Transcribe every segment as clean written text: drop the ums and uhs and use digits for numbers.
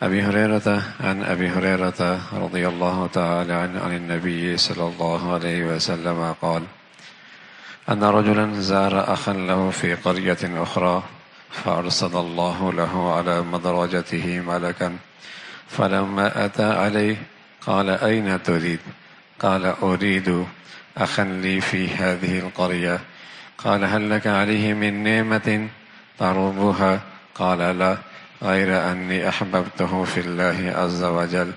أبي هريرة عن أبي هريرة رضي الله تعالى عنه عن النبي صلى الله عليه وسلم قال أن رجلا زار أخا له في قرية أخرى فأرسل الله له على مدرجته ملكا فلما أتى عليه قال أين تريد؟ قال أريد أخا لي في هذه القرية. قال هل لك عليه من نعمة تعربها؟ قال لا، غير أني أحببته في الله عز وجل.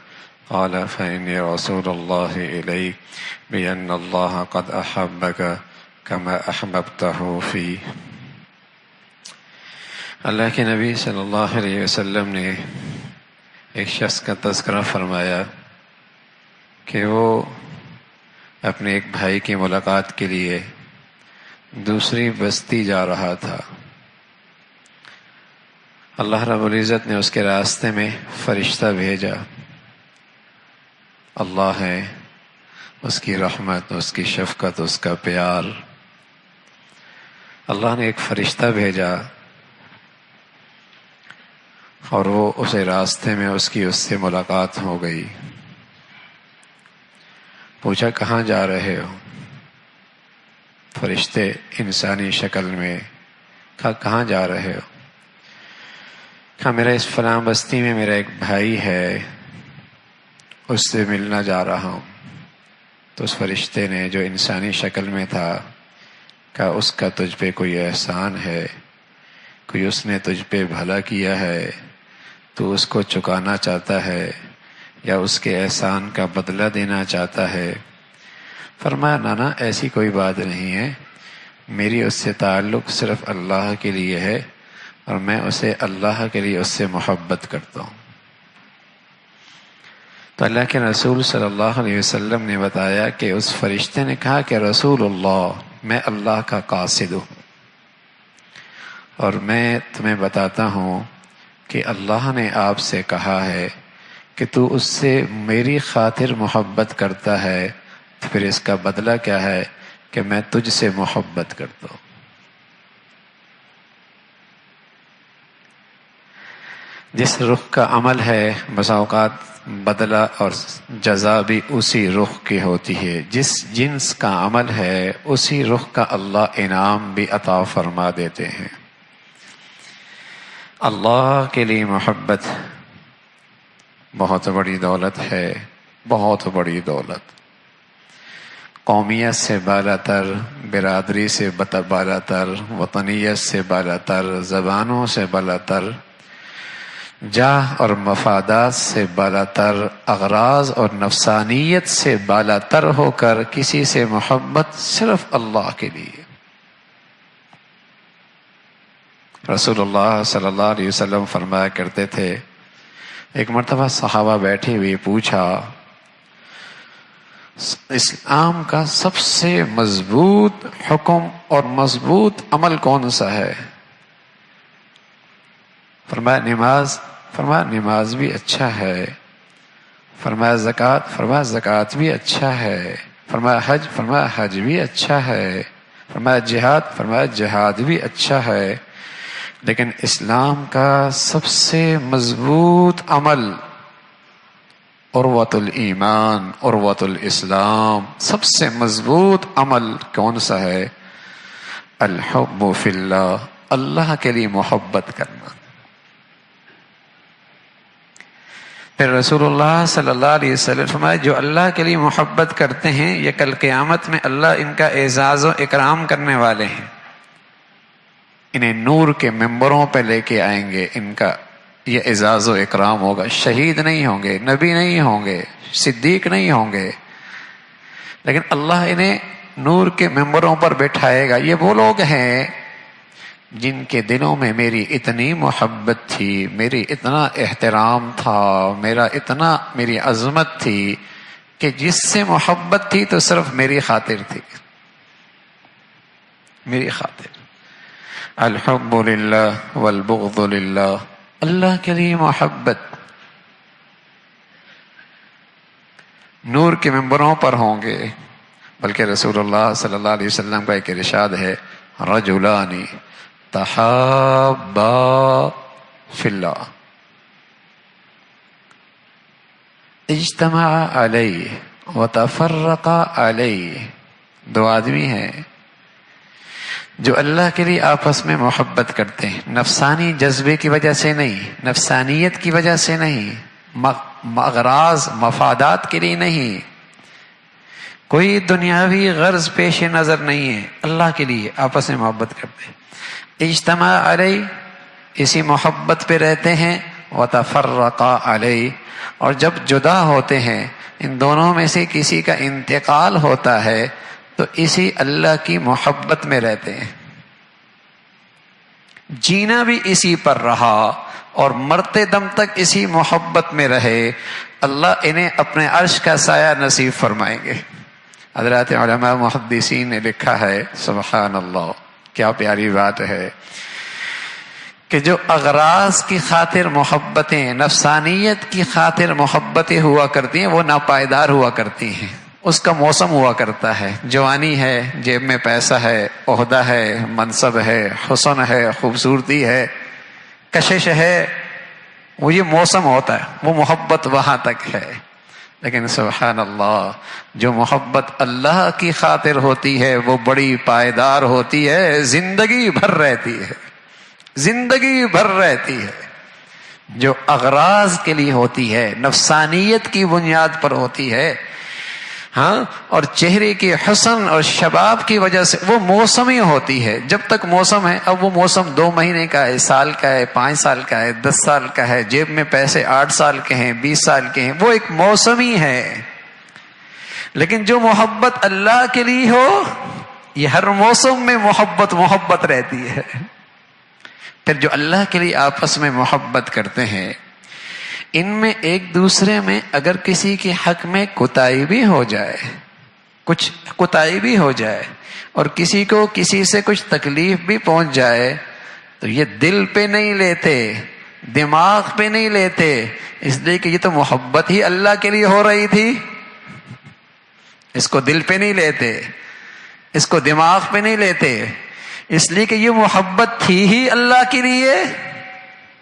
قال فإني رسول الله إليك بأن الله قد أحبك كما أحببته فيه. اللہ کے نبی صلی اللہ علیہ وسلم نے ایک شخص کا تذکرہ فرمایا کہ وہ اپنے ایک بھائی کی ملاقات کے لیے دوسری بستی جا رہا تھا۔ اللہ رب العزت نے اس کے راستے میں فرشتہ بھیجا۔ اللہ ہے، اس کی رحمت، اس کی شفقت، اس کا پیار۔ اللہ نے ایک فرشتہ بھیجا اور وہ اسے راستے میں اس سے ملاقات ہو گئی۔ پوچھا کہاں جا رہے ہو؟ فرشتے انسانی شکل میں کہا کہاں جا رہے ہو؟ کہا میرا اس فلاں بستی میں میرا ایک بھائی ہے، اس سے ملنا جا رہا ہوں۔ تو اس فرشتے نے جو انسانی شکل میں تھا کہا اس کا تجھ پہ کوئی احسان ہے، کوئی اس نے تجھ پہ بھلا کیا ہے، تو اس کو چکانا چاہتا ہے یا اس کے احسان کا بدلہ دینا چاہتا ہے؟ فرمایا نانا ایسی کوئی بات نہیں ہے، میری اس سے تعلق صرف اللہ کے لیے ہے اور میں اسے اللہ کے لیے اس سے محبت کرتا ہوں۔ تو اللہ کے رسول صلی اللہ علیہ وسلم نے بتایا کہ اس فرشتے نے کہا کہ رسول اللہ، میں اللہ کا قاصد ہوں، اور میں تمہیں بتاتا ہوں کہ اللہ نے آپ سے کہا ہے کہ تو اس سے میری خاطر محبت کرتا ہے، تو پھر اس کا بدلہ کیا ہے کہ میں تجھ سے محبت کرتا ہوں۔ جس رخ کا عمل ہے بسا اوقات بدلہ اور جزا بھی اسی رخ کی ہوتی ہے، جس جنس کا عمل ہے اسی رخ کا اللہ انعام بھی عطا فرما دیتے ہیں۔ اللہ کے لیے محبت بہت بڑی دولت ہے، بہت بڑی دولت۔ قومیت سے بالا تر، برادری سے بالا تر، وطنیت سے بالا تر، زبانوں سے بالا تر، جاہ اور مفادات سے بالا تر، اغراض اور نفسانیت سے بالا تر ہو کر کسی سے محبت صرف اللہ کے لیے۔ رسول اللہ صلی اللہ علیہ وسلم فرمایا کرتے تھے، ایک مرتبہ صحابہ بیٹھے ہوئے پوچھا اسلام کا سب سے مضبوط حکم اور مضبوط عمل کون سا ہے؟ فرمایا نماز، فرمایا نماز بھی اچھا ہے۔ فرمایا زکوٰۃ، فرمایا زکوٰۃ بھی اچھا ہے۔ فرمایا حج، فرمایا حج بھی اچھا ہے۔ فرمایا جہاد، فرمایا جہاد بھی اچھا ہے، لیکن اسلام کا سب سے مضبوط عمل عروۃ الایمان، عروۃ الاسلام، سب سے مضبوط عمل کون سا ہے؟ الحب فی اللہ، اللہ کے لیے محبت کرنا۔ پھر رسول اللہ صلی اللہ علیہ وسلم فرمایا جو اللہ کے لیے محبت کرتے ہیں یہ کل قیامت میں اللہ ان کا اعزاز و اکرام کرنے والے ہیں، انہیں نور کے ممبروں پہ لے کے آئیں گے، ان کا یہ اعزاز و اکرام ہوگا۔ شہید نہیں ہوں گے، نبی نہیں ہوں گے، صدیق نہیں ہوں گے، لیکن اللہ انہیں نور کے ممبروں پر بٹھائے گا۔ یہ وہ لوگ ہیں جن کے دلوں میں میری اتنی محبت تھی، میری اتنا احترام تھا، میری عظمت تھی کہ جس سے محبت تھی تو صرف میری خاطر تھی، میری خاطر۔ الحب للہ والبغض للہ، اللہ کے لیے محبت۔ نور کے ممبروں پر ہوں گے، بلکہ رسول اللہ صلی اللہ علیہ وسلم کا ایک ارشاد ہے رجلان تحابا فی اللہ، اجتمع علیہ وتفرق علیہ، دو آدمی ہیں جو اللہ کے لیے آپس میں محبت کرتے ہیں، نفسانی جذبے کی وجہ سے نہیں، نفسانیت کی وجہ سے نہیں، اغراض مفادات کے لیے نہیں، کوئی دنیاوی غرض پیش نظر نہیں ہے، اللہ کے لیے آپس میں محبت کرتے ہیں۔ اجتماع علیہ، اسی محبت پہ رہتے ہیں، وتفرقا علیہ، اور جب جدا ہوتے ہیں ان دونوں میں سے کسی کا انتقال ہوتا ہے تو اسی اللہ کی محبت میں رہتے ہیں، جینا بھی اسی پر رہا اور مرتے دم تک اسی محبت میں رہے، اللہ انہیں اپنے عرش کا سایہ نصیب فرمائیں گے۔ حضرات علماء محدثین نے لکھا ہے، سبحان اللہ کیا پیاری بات ہے، کہ جو اغراض کی خاطر محبتیں، نفسانیت کی خاطر محبتیں ہوا کرتی ہیں وہ ناپائیدار ہوا کرتی ہیں، اس کا موسم ہوا کرتا ہے، جوانی ہے، جیب میں پیسہ ہے، عہدہ ہے، منصب ہے، حسن ہے، خوبصورتی ہے، کشش ہے، وہ یہ موسم ہوتا ہے، وہ محبت وہاں تک ہے۔ لیکن سبحان اللہ جو محبت اللہ کی خاطر ہوتی ہے وہ بڑی پائیدار ہوتی ہے، زندگی بھر رہتی ہے، زندگی بھر رہتی ہے۔ جو اغراض کے لیے ہوتی ہے، نفسانیت کی بنیاد پر ہوتی ہے، ہاں، اور چہرے کے حسن اور شباب کی وجہ سے وہ موسمی ہوتی ہے، جب تک موسم ہے۔ اب وہ موسم 2 مہینے کا ہے، سال کا ہے، 5 سال کا ہے، 10 سال کا ہے، جیب میں پیسے 8 سال کے ہیں، 20 سال کے ہیں، وہ ایک موسمی ہے۔ لیکن جو محبت اللہ کے لیے ہو یہ ہر موسم میں محبت رہتی ہے۔ پھر جو اللہ کے لیے آپس میں محبت کرتے ہیں ان میں ایک دوسرے میں اگر کسی کے حق میں کوتاہی بھی ہو جائے، کچھ کوتاہی بھی ہو جائے اور کسی کو کسی سے کچھ تکلیف بھی پہنچ جائے تو یہ دل پہ نہیں لیتے، دماغ پہ نہیں لیتے، اس لیے کہ یہ تو محبت ہی اللہ کے لیے ہو رہی تھی، اس کو دل پہ نہیں لیتے، اس کو دماغ پہ نہیں لیتے، اس لیے کہ یہ محبت تھی ہی اللہ کے لیے۔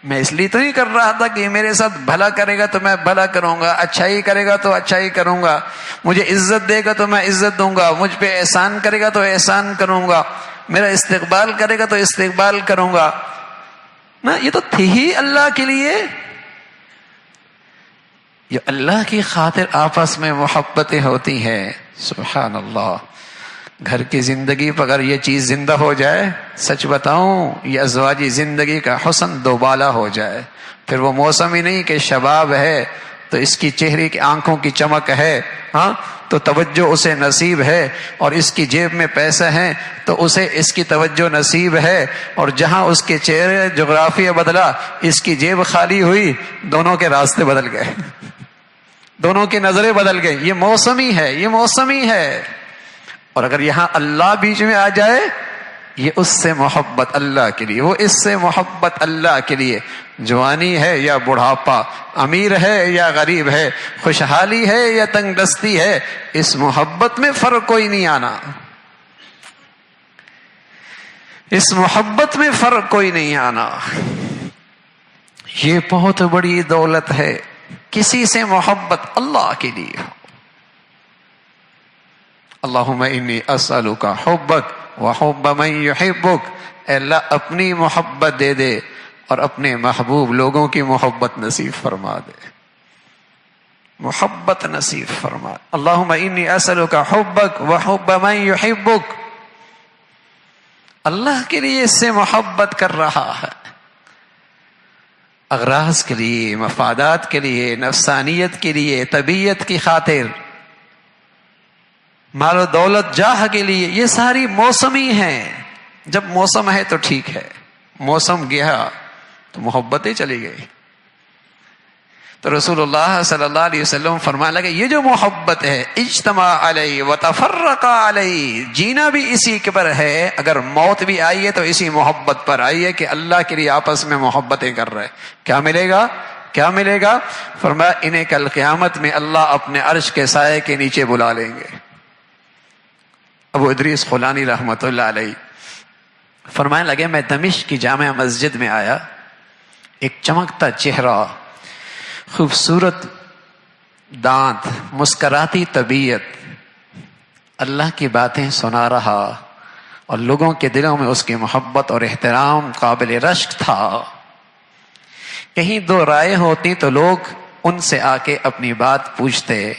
میں اس لیے تو نہیں کر رہا تھا کہ یہ میرے ساتھ بھلا کرے گا تو میں بھلا کروں گا، اچھائی کرے گا تو اچھائی کروں گا، مجھے عزت دے گا تو میں عزت دوں گا، مجھ پہ احسان کرے گا تو احسان کروں گا، میرا استقبال کرے گا تو استقبال کروں گا نا، یہ تو تھی ہی اللہ کے لیے۔ یہ اللہ کی خاطر آپس میں محبتیں ہوتی ہیں، سبحان اللہ۔ گھر کی زندگی پر اگر یہ چیز زندہ ہو جائے، سچ بتاؤں یہ ازواجی زندگی کا حسن دوبالا ہو جائے، پھر وہ موسم ہی نہیں کہ شباب ہے تو اس کی چہرے کی آنکھوں کی چمک ہے، ہاں تو توجہ اسے نصیب ہے، اور اس کی جیب میں پیسہ ہے تو اسے اس کی توجہ نصیب ہے، اور جہاں اس کے چہرے جغرافیہ بدلا اس کی جیب خالی ہوئی، دونوں کے راستے بدل گئے، دونوں کی نظریں بدل گئی۔ یہ موسمی ہے، یہ موسمی ہے۔ اور اگر یہاں اللہ بیچ میں آ جائے، یہ اس سے محبت اللہ کے لیے، وہ اس سے محبت اللہ کے لیے، جوانی ہے یا بڑھاپا، امیر ہے یا غریب ہے، خوشحالی ہے یا تنگ دستی ہے، اس محبت میں فرق کوئی نہیں آنا، اس محبت میں فرق کوئی نہیں آنا۔ یہ بہت بڑی دولت ہے، کسی سے محبت اللہ کے لیے ہو۔ اللہم انی اسألک حبک وحب من یحبک، اے اللہ اپنی محبت دے دے اور اپنے محبوب لوگوں کی محبت نصیب فرما دے، محبت نصیب فرما۔ اللہم انی اسألک حبک وحب من یحبک، اللہ کے لیے اس سے محبت کر رہا ہے، اغراض کے لیے، مفادات کے لیے، نفسانیت کے لیے، طبیعت کی خاطر، مال و دولت، جاہ کے لیے، یہ ساری موسمی ہیں۔ جب موسم ہے تو ٹھیک ہے، موسم گیا تو محبتیں چلی گئی۔ تو رسول اللہ صلی اللہ علیہ وسلم فرمانے لگے یہ جو محبت ہے، اجتماع علیہ وتفرق علیہ، جینا بھی اسی کے پر ہے، اگر موت بھی آئی ہے تو اسی محبت پر آئی ہے کہ اللہ کے لیے آپس میں محبتیں کر رہے۔ کیا ملے گا؟ کیا ملے گا؟ فرمایا انہیں کل قیامت میں اللہ اپنے عرش کے سائے کے نیچے بلا لیں گے۔ ابو ادریس خولانی رحمۃ اللہ علیہ فرمانے لگے میں دمشق کی جامع مسجد میں آیا، ایک چمکتا چہرہ، خوبصورت دانت، مسکراتی طبیعت، اللہ کی باتیں سنا رہا اور لوگوں کے دلوں میں اس کی محبت اور احترام قابل رشک تھا. کہیں دو رائے ہوتی تو لوگ ان سے آ کے اپنی بات پوچھتے،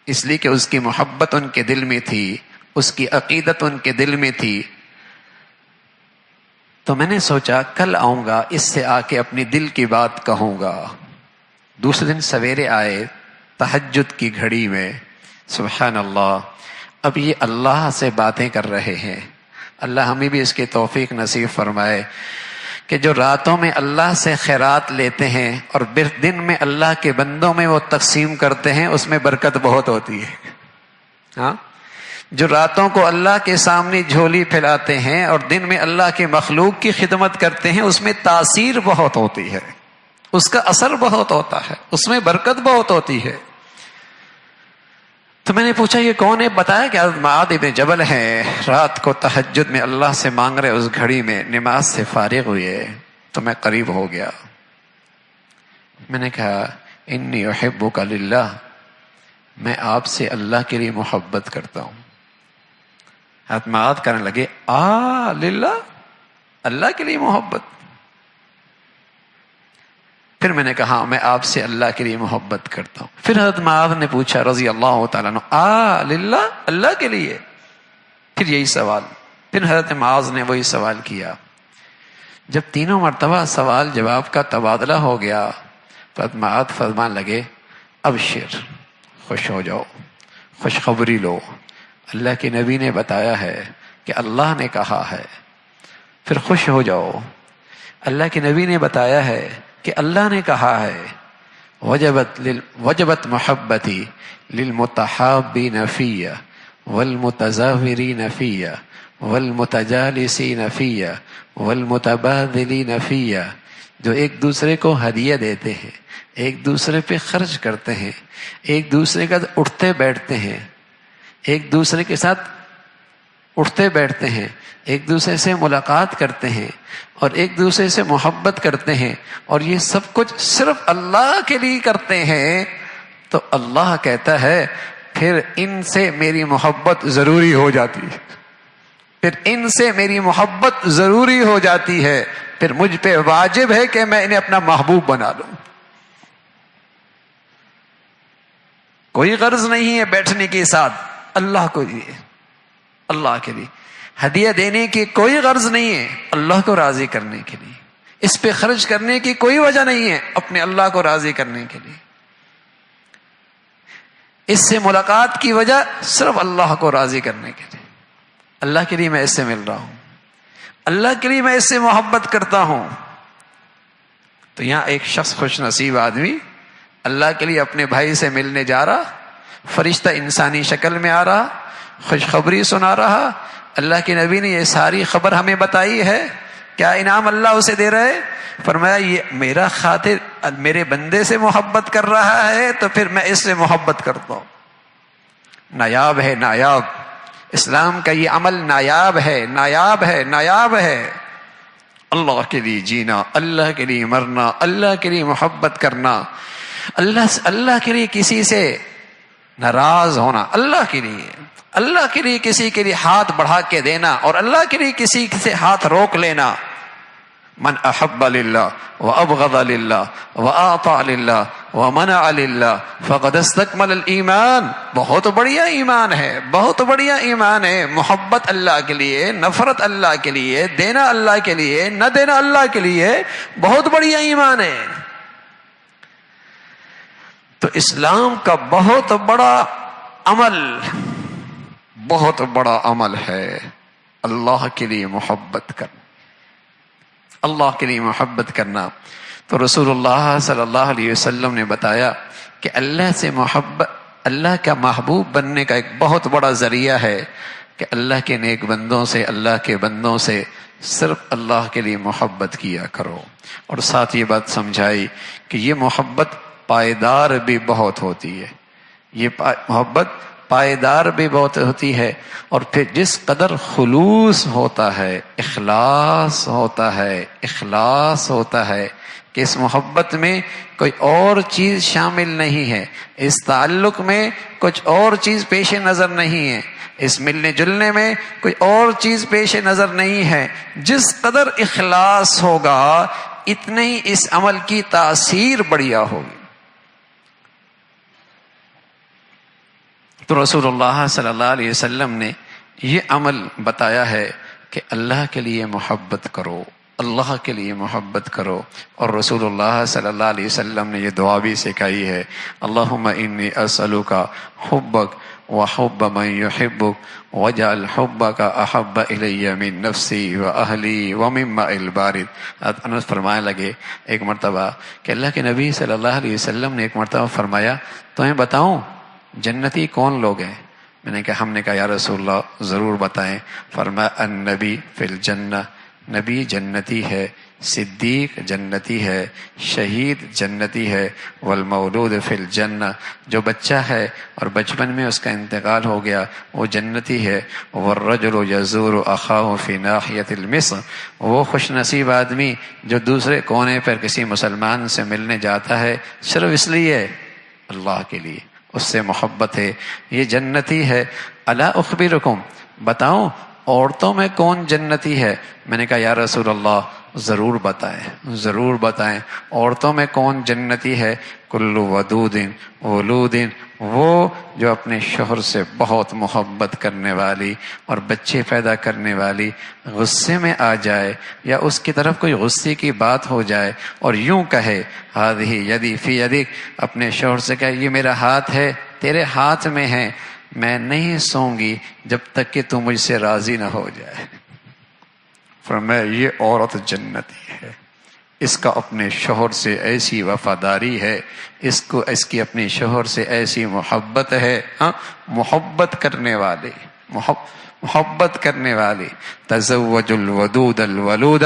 اس لیے کہ اس کی محبت ان کے دل میں تھی، اس کی عقیدت ان کے دل میں تھی. تو میں نے سوچا کل آؤں گا، اس سے آ کے اپنی دل کی بات کہوں گا. دوسرے دن سویرے آئے تہجد کی گھڑی میں، سبحان اللہ، اب یہ اللہ سے باتیں کر رہے ہیں. اللہ ہمیں بھی اس کی توفیق نصیب فرمائے کہ جو راتوں میں اللہ سے خیرات لیتے ہیں اور دن میں اللہ کے بندوں میں وہ تقسیم کرتے ہیں، اس میں برکت بہت ہوتی ہے. ہاں، جو راتوں کو اللہ کے سامنے جھولی پھیلاتے ہیں اور دن میں اللہ کے مخلوق کی خدمت کرتے ہیں، اس میں تاثیر بہت ہوتی ہے، اس کا اثر بہت ہوتا ہے، اس میں برکت بہت ہوتی ہے. تو میں نے پوچھا یہ کون ہے؟ بتایا کہ حضرت معاذ ابن جبل ہیں، رات کو تہجد میں اللہ سے مانگ رہے. اس گھڑی میں نماز سے فارغ ہوئے تو میں قریب ہو گیا. میں نے کہا انی احبک للہ، میں آپ سے اللہ کے لیے محبت کرتا ہوں. حضرت معاذ کرنے لگے للہ، اللہ کے لیے محبت. پھر میں نے کہا میں آپ سے اللہ کے لیے محبت کرتا ہوں. پھر حضرت معاذ نے پوچھا رضی اللہ تعالیٰ عنہ للہ، اللہ کے لیے. پھر یہی سوال، پھر حضرت معاذ نے وہی سوال کیا. جب تینوں مرتبہ سوال جواب کا تبادلہ ہو گیا تو حضرت معاذ فرمان لگے ابشر، خوش ہو جاؤ، خوشخبری لو، اللہ کے نبی نے بتایا ہے کہ اللہ نے کہا ہے. پھر خوش ہو جاؤ، اللہ کے نبی نے بتایا ہے کہ اللہ نے کہا ہے وجبت محبتی للمتحابین فی والمتزاورین فی والمتجالسین فی والمتبادلین فی. جو ایک دوسرے کو ہدیہ دیتے ہیں، ایک دوسرے پہ خرچ کرتے ہیں، ایک دوسرے کا اٹھتے بیٹھتے ہیں، ایک دوسرے کے ساتھ اٹھتے بیٹھتے ہیں، ایک دوسرے سے ملاقات کرتے ہیں اور ایک دوسرے سے محبت کرتے ہیں، اور یہ سب کچھ صرف اللہ کے لیے کرتے ہیں. تو اللہ کہتا ہے پھر ان سے میری محبت ضروری ہو جاتی ہے، پھر ان سے میری محبت ضروری ہو جاتی ہے، پھر مجھ پہ واجب ہے کہ میں انہیں اپنا محبوب بنا لوں. کوئی غرض نہیں ہے بیٹھنے کے ساتھ، اللہ کو لیے، اللہ کے لیے ہدیہ دینے کی کوئی غرض نہیں ہے، اللہ کو راضی کرنے کے لیے. اس پہ خرچ کرنے کی کوئی وجہ نہیں ہے، اپنے اللہ کو راضی کرنے کے لیے. اس سے ملاقات کی وجہ صرف اللہ کو راضی کرنے کے لیے. اللہ کے لیے میں اس سے مل رہا ہوں، اللہ کے لیے میں اس سے محبت کرتا ہوں. تو یہاں ایک شخص خوش نصیب آدمی اللہ کے لیے اپنے بھائی سے ملنے جا رہا، فرشتہ انسانی شکل میں آ رہا، خوشخبری سنا رہا. اللہ کے نبی نے یہ ساری خبر ہمیں بتائی ہے. کیا انعام اللہ اسے دے رہے؟ فرمایا یہ میرا خاطر میرے بندے سے محبت کر رہا ہے تو پھر میں اس سے محبت کرتا ہوں. نایاب ہے، نایاب. اسلام کا یہ عمل نایاب ہے، نایاب ہے، نایاب ہے. اللہ کے لیے جینا، اللہ کے لیے مرنا، اللہ کے لیے محبت کرنا، اللہ کے لیے کسی سے ناراض ہونا، اللہ کے لیے کسی کے لیے ہاتھ بڑھا کے دینا اور اللہ کے لیے کسی سے ہاتھ روک لینا. من احب للہ وابغض للہ واعطى للہ ومنع للہ فقد استکمل الایمان. بہت بڑھیا ایمان ہے، بہت بڑھیا ایمان ہے. محبت اللہ کے لیے، نفرت اللہ کے لیے، دینا اللہ کے لیے، نہ دینا اللہ کے لیے، بہت بڑھیا ایمان ہے. تو اسلام کا بہت بڑا عمل ہے اللہ کے لیے محبت کرنا، اللہ کے لیے محبت کرنا. تو رسول اللہ صلی اللہ علیہ وسلم نے بتایا کہ اللہ کا محبوب بننے کا ایک بہت بڑا ذریعہ ہے کہ اللہ کے نیک بندوں سے، اللہ کے بندوں سے صرف اللہ کے لیے محبت کیا کرو. اور ساتھ یہ بات سمجھائی کہ یہ محبت پائیدار بھی بہت ہوتی ہے، یہ محبت پائیدار بھی بہت ہوتی ہے. اور پھر جس قدر خلوص ہوتا ہے، اخلاص ہوتا ہے کہ اس محبت میں کوئی اور چیز شامل نہیں ہے، اس تعلق میں کچھ اور چیز پیش نظر نہیں ہے، اس ملنے جلنے میں کوئی اور چیز پیش نظر نہیں ہے۔ جس قدر اخلاص ہوگا اتنے ہی اس عمل کی تاثیر بڑھیا ہوگی۔ تو رسول اللہ صلی اللہ علیہ وسلم نے یہ عمل بتایا ہے کہ اللہ کے لیے محبت کرو، اللہ کے لیے محبت کرو، اور رسول اللہ صلی اللہ علیہ وسلم نے یہ دعا بھی سکھائی ہے، اللہم انی اسألک حبک وحب من یحبک واجعل حبک احب الی من نفسی واہلی ومن ماء البارد۔ انس فرمانے لگے ایک مرتبہ کہ اللہ کے نبی صلی اللہ علیہ وسلم نے ایک مرتبہ فرمایا تمہیں بتاؤں جنتی کون لوگ ہیں؟ میں نے کہا، ہم نے کہا یا رسول اللہ ضرور بتائیں۔ فرمایا النبی فی الجنہ، نبی جنتی ہے، صدیق جنتی ہے، شہید جنتی ہے، والمولود فی الجنہ، جو بچہ ہے اور بچپن میں اس کا انتقال ہو گیا وہ جنتی ہے، والرجل یزور اخاہ فی ناحیۃ المصر، وہ خوش نصیب آدمی جو دوسرے کونے پر کسی مسلمان سے ملنے جاتا ہے صرف اس لیے اللہ کے لیے، اس سے محبت ہے، یہ جنتی ہے۔ الا اخبرکم، بتاؤں عورتوں میں کون جنتی ہے؟ میں نے کہا یا رسول اللہ ضرور بتائیں، ضرور بتائیں، عورتوں میں کون جنتی ہے؟ کل ودود ولود، وہ جو اپنے شوہر سے بہت محبت کرنے والی اور بچے پیدا کرنے والی غصے میں آ جائے یا اس کی طرف کوئی غصے کی بات ہو جائے اور یوں کہے ہذہ یدی فی یدک، اپنے شوہر سے کہے یہ میرا ہاتھ ہے تیرے ہاتھ میں ہے، میں نہیں سوں گی جب تک کہ تو مجھ سے راضی نہ ہو جائے۔ فرمایا یہ عورت جنتی ہے، اس کا اپنے شوہر سے ایسی وفاداری ہے، اس کی اپنے شوہر سے ایسی محبت ہے، محبت کرنے والے، محبت کرنے والی، تزوج الودود الولود،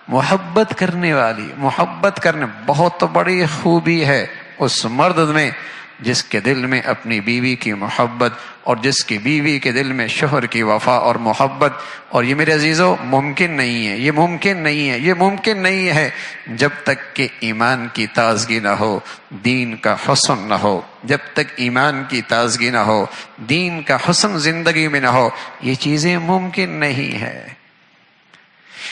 محبت کرنے والی، محبت کرنے، بہت بڑی خوبی ہے اس مرد میں جس کے دل میں اپنی بیوی کی محبت اور جس کی بیوی کے دل میں شوہر کی وفا اور محبت۔ اور یہ میرے عزیزو ممکن نہیں ہے، یہ ممکن نہیں ہے، یہ ممکن نہیں ہے جب تک کہ ایمان کی تازگی نہ ہو، دین کا حسن نہ ہو، جب تک ایمان کی تازگی نہ ہو، دین کا حسن زندگی میں نہ ہو، یہ چیزیں ممکن نہیں ہے۔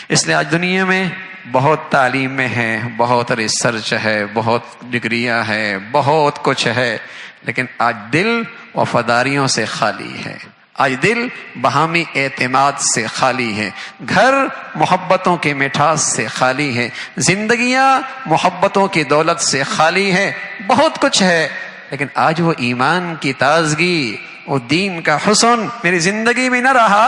اس لیے آج دنیا میں بہت تعلیمیں ہیں، بہت ریسرچ ہے، بہت ڈگریاں ہیں، بہت کچھ ہے، لیکن آج دل وفاداریوں سے خالی ہے، آج دل باہمی اعتماد سے خالی ہے، گھر محبتوں کے مٹھاس سے خالی ہے، زندگیاں محبتوں کی دولت سے خالی ہیں، بہت کچھ ہے، لیکن آج وہ ایمان کی تازگی، وہ دین کا حسن میری زندگی میں نہ رہا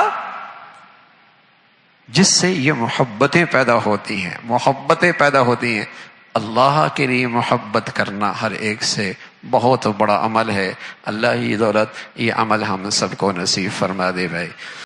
جس سے یہ محبتیں پیدا ہوتی ہیں، محبتیں پیدا ہوتی ہیں۔ اللہ کے لیے محبت کرنا ہر ایک سے بہت بڑا عمل ہے۔ اللہ ہی دولت یہ عمل ہم سب کو نصیب فرما دے بھائی۔